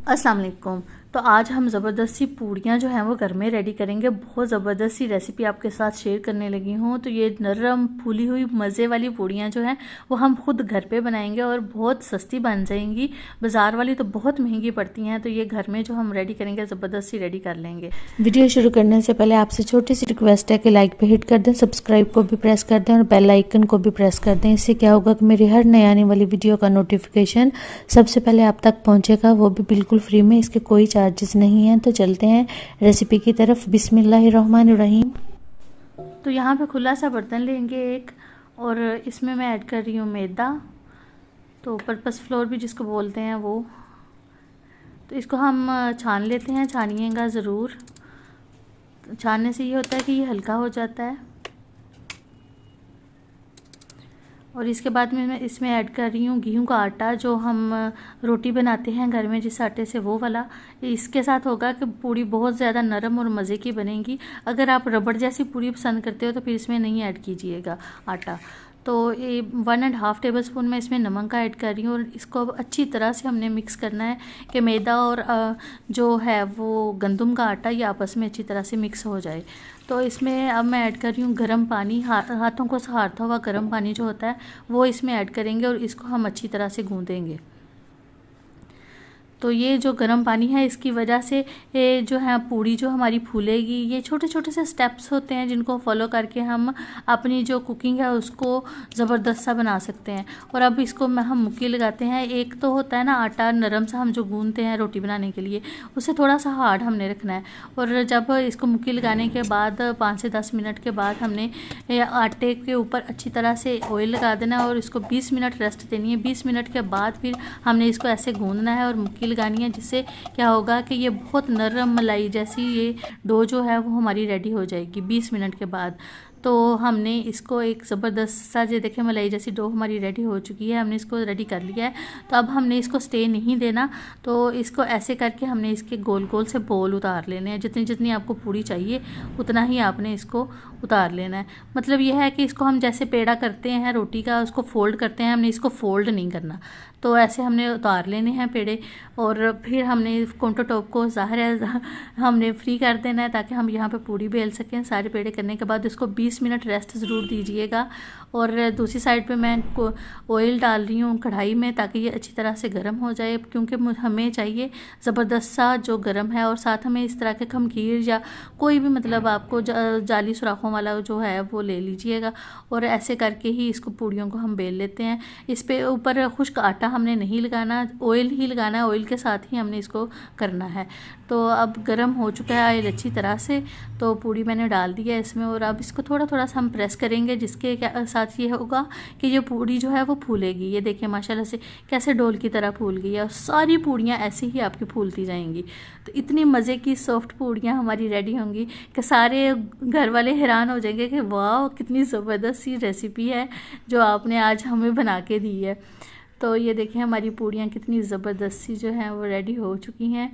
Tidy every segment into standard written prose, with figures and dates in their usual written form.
अस्सलाम वालेकुम। तो आज हम ज़बरदस्ती पूड़ियाँ जो हैं वो घर में रेडी करेंगे। बहुत ज़बरदस्ती रेसिपी आपके साथ शेयर करने लगी हूँ। तो ये नरम फूली हुई मज़े वाली पूड़ियाँ जो हैं वो हम खुद घर पे बनाएंगे और बहुत सस्ती बन जाएंगी। बाज़ार वाली तो बहुत महंगी पड़ती हैं, तो ये घर में जो हम रेडी करेंगे ज़बरदस्ती रेडी कर लेंगे। वीडियो शुरू करने से पहले आपसे छोटी सी रिक्वेस्ट है कि लाइक पे हिट कर दें, सब्सक्राइब को भी प्रेस कर दें और बेल आइकन को भी प्रेस कर दें। इससे क्या होगा कि मेरी हर नई आने वाली वीडियो का नोटिफिकेशन सबसे पहले आप तक पहुंचेगा, वो भी बिल्कुल फ्री में। इसके कोई चार्जेस नहीं हैं। तो चलते हैं रेसिपी की तरफ। बिस्मिल्लाहिर्रहमानिर्रहीम। तो यहाँ पे खुला सा बर्तन लेंगे एक, और इसमें मैं ऐड कर रही हूँ मैदा, तो पर्पस फ्लोर भी जिसको बोलते हैं वो। तो इसको हम छान लेते हैं, छानिएगा ज़रूर। छानने से ये होता है कि ये हल्का हो जाता है। और इसके बाद में मैं इसमें ऐड कर रही हूँ गेहूं का आटा, जो हम रोटी बनाते हैं घर में जिस आटे से, वो वाला। इसके साथ होगा कि पूड़ी बहुत ज़्यादा नरम और मज़े की बनेगी। अगर आप रबड़ जैसी पूड़ी पसंद करते हो तो फिर इसमें नहीं ऐड कीजिएगा आटा। तो ये 1.5 टेबल स्पून मैं इसमें नमक का ऐड कर रही हूँ, और इसको अब अच्छी तरह से हमने मिक्स करना है कि मैदा और जो है वो गंदम का आटा ये आपस में अच्छी तरह से मिक्स हो जाए। तो इसमें अब मैं ऐड कर रही हूँ गर्म पानी, हाथों को सहारता हुआ गर्म पानी जो होता है वो इसमें ऐड करेंगे, और इसको हम अच्छी तरह से गूँधेंगे। तो ये जो गर्म पानी है इसकी वजह से ये जो है पूड़ी जो हमारी फूलेगी। ये छोटे छोटे से स्टेप्स होते हैं जिनको फॉलो करके हम अपनी जो कुकिंग है उसको ज़बरदस्त सा बना सकते हैं। और अब इसको हम मुक्की लगाते हैं। एक तो होता है ना आटा नरम सा हम जो गूंथते हैं रोटी बनाने के लिए, उसे थोड़ा सा हार्ड हमने रखना है। और जब इसको मुक्की लगाने के बाद 5 से 10 मिनट के बाद हमने आटे के ऊपर अच्छी तरह से ऑयल लगा देना है और इसको 20 मिनट रेस्ट देनी है। 20 मिनट के बाद फिर हमने इसको ऐसे गूंदना है और मुक्की लगानी है, जिससे क्या होगा कि ये बहुत नरम मलाई जैसी ये डो जो है वो हमारी रेडी हो जाएगी 20 मिनट के बाद। तो हमने इसको एक ज़बरदस्त सा, जो देखें मलाई जैसी डो हमारी रेडी हो चुकी है, हमने इसको रेडी कर लिया है। तो अब हमने इसको स्टे नहीं देना, तो इसको ऐसे करके हमने इसके गोल गोल से बोल उतार लेने हैं। जितनी जितनी आपको पूड़ी चाहिए उतना ही आपने इसको उतार लेना है। मतलब यह है कि इसको हम जैसे पेड़ा करते हैं रोटी का, उसको फोल्ड करते हैं, हमने इसको फोल्ड नहीं करना। तो ऐसे हमने उतार लेने हैं पेड़े, और फिर हमने काउंटर टॉप को ज़ाहिर है हमने फ्री कर देना है ताकि हम यहाँ पे पूड़ी बेल सकें। सारे पेड़े करने के बाद इसको 20 मिनट रेस्ट ज़रूर दीजिएगा। और दूसरी साइड पे मैं ऑयल डाल रही हूँ कढ़ाई में, ताकि ये अच्छी तरह से गर्म हो जाए, क्योंकि हमें चाहिए ज़बरदस्त सा जो गर्म है। और साथ हमें इस तरह के खमीर या कोई भी मतलब आपको जाली सुराखों वाला जो है वो ले लीजिएगा, और ऐसे करके ही इसको पूड़ियों को हम बेल लेते हैं। इस पे ऊपर खुश्क आटा हमने नहीं लगाना, ऑयल ही लगाना है, ऑयल के साथ ही हमने इसको करना है। तो अब गर्म हो चुका है ऑयल अच्छी तरह से, तो पूड़ी मैंने डाल दी है इसमें, और अब इसको थोड़ा थोड़ा सा हम प्रेस करेंगे, जिसके साथ ये होगा कि ये पूड़ी जो है वो फूलेगी। ये देखिए माशाल्लाह से कैसे डोल की तरह फूल गई है, और सारी पूड़ियाँ ऐसे ही आपकी फूलती जाएंगी। तो इतनी मज़े की सॉफ्ट पूड़ियाँ हमारी रेडी होंगी कि सारे घर वाले हैरान हो जाएंगे कि वाह कितनी ज़बरदस्त सी रेसिपी है जो आपने आज हमें बना के दी है। तो ये देखें हमारी पूड़ियाँ कितनी ज़बरदस्त सी जो हैं वो रेडी हो चुकी हैं।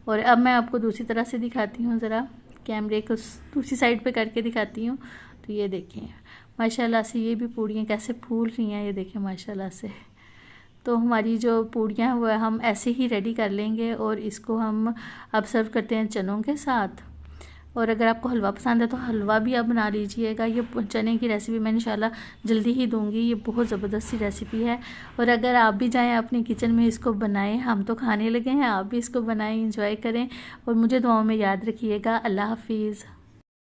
और अब मैं आपको दूसरी तरह से दिखाती हूँ, ज़रा कैमरे को दूसरी साइड पे करके दिखाती हूँ। तो ये देखें माशाल्लाह से ये भी पूड़ियाँ कैसे फूल रही हैं, ये देखें माशाल्लाह से। तो हमारी जो पूड़ियाँ हैं वो हम ऐसे ही रेडी कर लेंगे, और इसको हम अब सर्व करते हैं चनों के साथ। और अगर आपको हलवा पसंद है तो हलवा भी आप बना लीजिएगा। ये चने की रेसिपी मैं इंशाल्लाह जल्दी ही दूंगी, ये बहुत ज़बरदस्त सी रेसिपी है। और अगर आप भी जाएं अपने किचन में इसको बनाएं, हम तो खाने लगे हैं, आप भी इसको बनाएं, इंजॉय करें, और मुझे दुआओं में याद रखिएगा। अल्लाह हाफिज़।